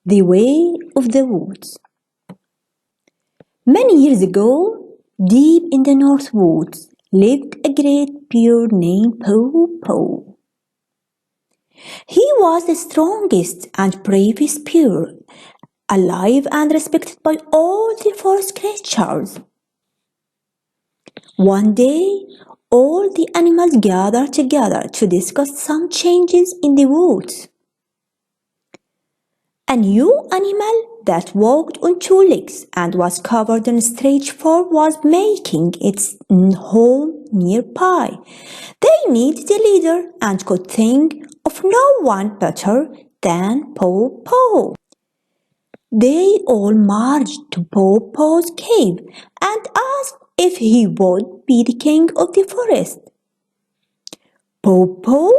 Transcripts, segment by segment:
The Way of the Woods. Many years ago, deep in the North Woods, lived a great bear named Paw Paw. He was the strongest and bravest bear, alive and respected by all the forest creatures. One day, all the animals gathered together to discuss some changes in the woods. A new animal that walked on two legs and was covered in strange fur was making its home nearby. They needed a leader and could think of no one better than Paw Paw. They all marched to Paw Paw's cave and asked if he would be the king of the forest. Paw Paw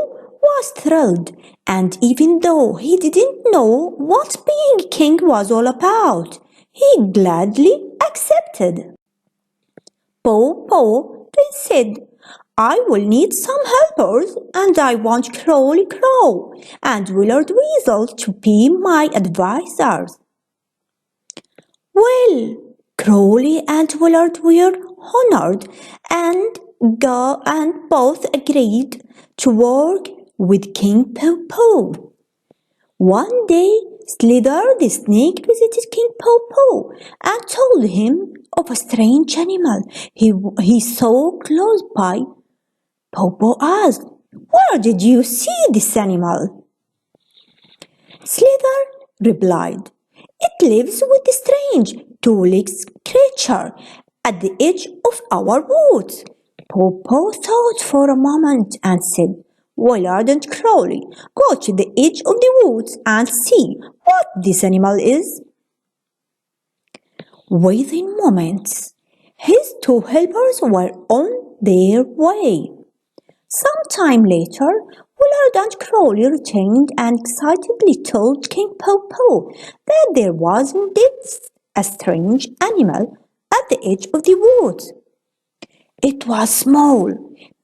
was thrilled, and even though he didn't know what being king was all about, he gladly accepted. Paw Paw then said, "I will need some helpers, and I want Crowley Crow and Willard Weasel to be my advisors." Well, Crowley and Willard were honored and both agreed to work with King Paw Paw. One day, Slither the snake visited King Paw Paw and told him of a strange animal he saw close by. Paw Paw asked, "Where did you see this animal?" Slither replied, "It lives with the strange two-legged creature at the edge of our woods." Paw Paw thought for a moment and said, "Willard and Crowley, go to the edge of the woods and see what this animal is." Within moments, his two helpers were on their way. Some time later, Willard and Crowley returned and excitedly told King Paw Paw that there was indeed a strange animal at the edge of the woods. It was small,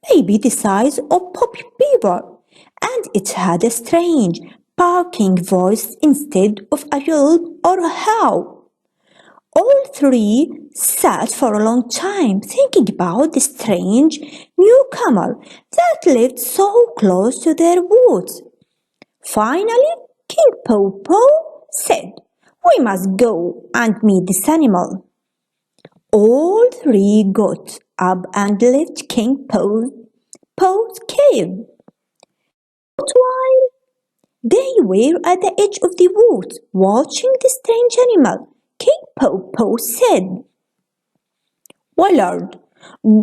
maybe the size of Poppy Beaver, and it had a strange, barking voice instead of a yelp or a howl. All three sat for a long time thinking about the strange newcomer that lived so close to their woods. Finally, King Paw Paw said, "We must go and meet this animal." All three got up and left King Paw's cave. But while they were at the edge of the woods watching the strange animal, King Paw Paw said, "Willard,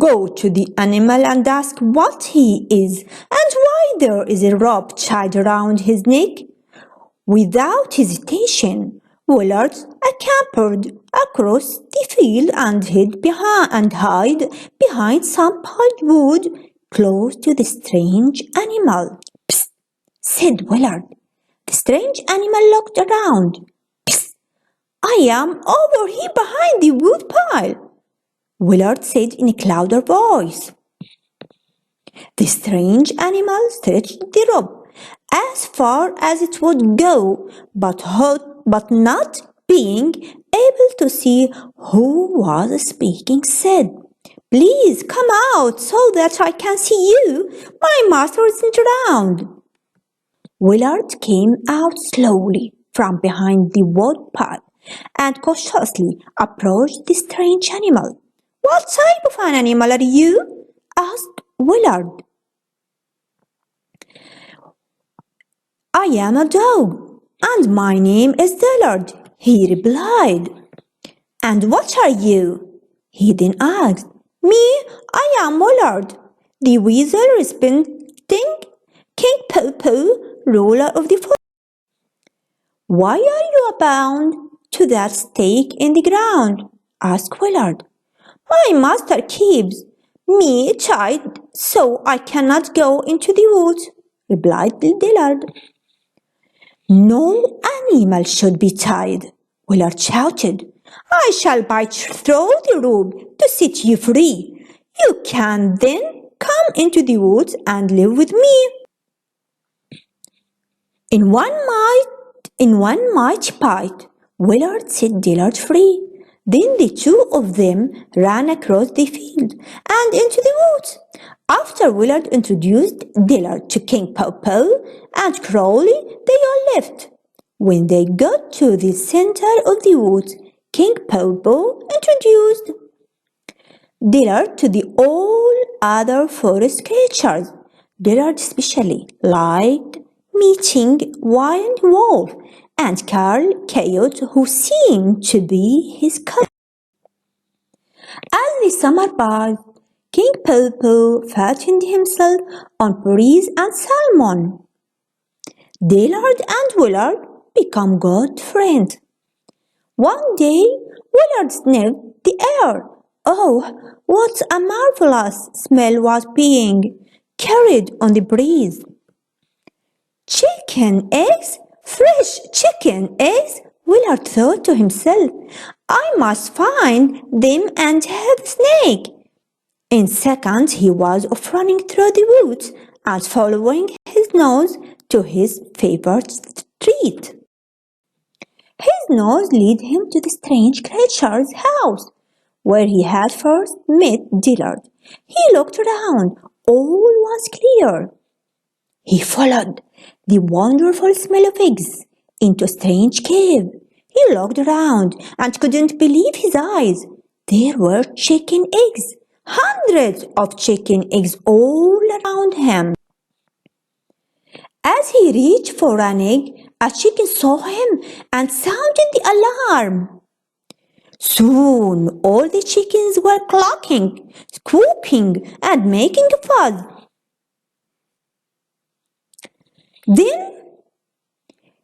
go to the animal and ask what he is and why there is a rope tied around his neck." Without hesitation, Willard scampered across the field and hid behind some piled wood close to the strange animal. "Psst," said Willard. The strange animal looked around. "Psst, I am over here behind the wood pile," Willard said in a louder voice. The strange animal stretched the rope as far as it would go, but not being able to see who was speaking, said, "Please come out so that I can see you. My master isn't around." Willard came out slowly from behind the wood pile and cautiously approached the strange animal. "What type of an animal are you?" asked Willard. "I am a dog, and my name is Dillard," he replied. "And what are you?" he then asked. "Me, I am Willard, the weasel representing King Paw Paw, ruler of the forest." "Why are you bound to that stake in the ground?" asked Willard. "My master keeps me tied so I cannot go into the woods," replied Dillard. "No animal should be tied," Willard shouted. "I shall bite through the rope to set you free. You can then come into the woods and live with me." In one In one mighty bite, Willard set Dillard free. Then the two of them ran across the field and into the woods. After Willard introduced Dillard to King Popo and Crowley, they all left. When they got to the center of the woods, King Popo introduced Dillard to the all other forest creatures. Dillard especially liked meeting Wild Wolf and Carl Coyote, who seemed to be his cousin. As the summer passed, King Popo fattened himself on berries and salmon. Dillard and Willard became good friends. One day, Willard sniffed the air. Oh, what a marvelous smell was being carried on the breeze. Chicken eggs? Fresh chicken eggs? Willard thought to himself, I must find them and have a snake. In seconds he was off running through the woods and following his nose to his favorite treat. His nose led him to the strange creature's house, where he had first met Dillard. He looked around. All was clear. He followed the wonderful smell of eggs into a strange cave. He looked around and couldn't believe his eyes. There were chicken eggs, hundreds of chicken eggs all around him. As he reached for an egg, a chicken saw him and sounded the alarm. Soon all the chickens were clucking, squawking, and making a fuss. Then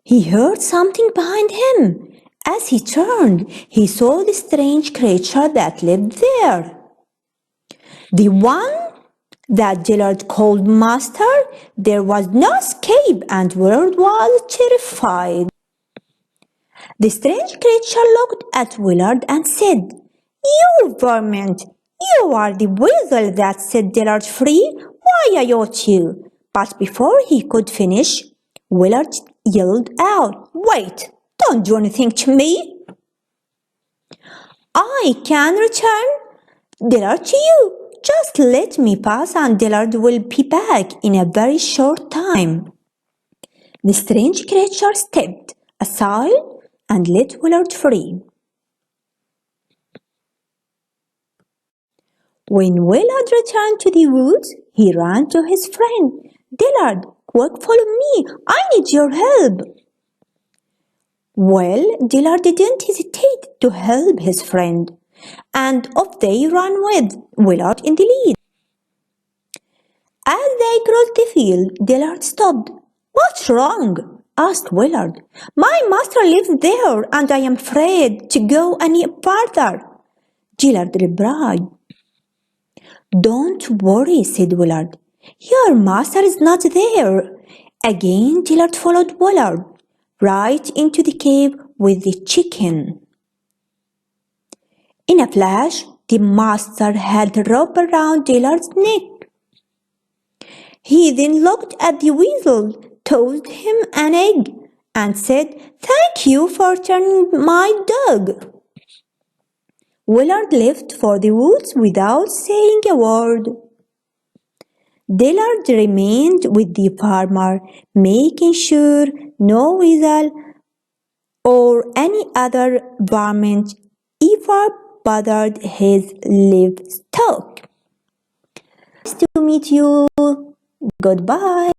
he heard something behind him. As he turned, he saw the strange creature that lived there. The one that Dillard called Master. There was no escape, and Willard was terrified. The strange creature looked at Willard and said, You vermint! You are the weasel that set Dillard free. Why I ought you? But before he could finish, Willard yelled out, Wait! Don't do anything to me! I can return Dillard to you. Just let me pass and Dillard will be back in a very short time. The strange creature stepped aside and let Willard free. When Willard returned to the woods, he ran to his friend. Dillard, quick, follow me. I need your help. Well, Dillard didn't hesitate to help his friend, and off they ran with Willard in the lead. As they crossed the field, Dillard stopped. What's wrong? Asked Willard. My master lives there, and I am afraid to go any farther. Dillard replied. Don't worry, said Willard. Your master is not there. Again, Dillard followed Willard right into the cave with the chicken. In a flash, the master had a rope around Dillard's neck. He then looked at the weasel, tossed him an egg, and said, Thank you for turning my dog. Willard left for the woods without saying a word. Dillard remained with the farmer, making sure no weasel or any other varmint ever bothered his livestock. Nice to meet you. Goodbye.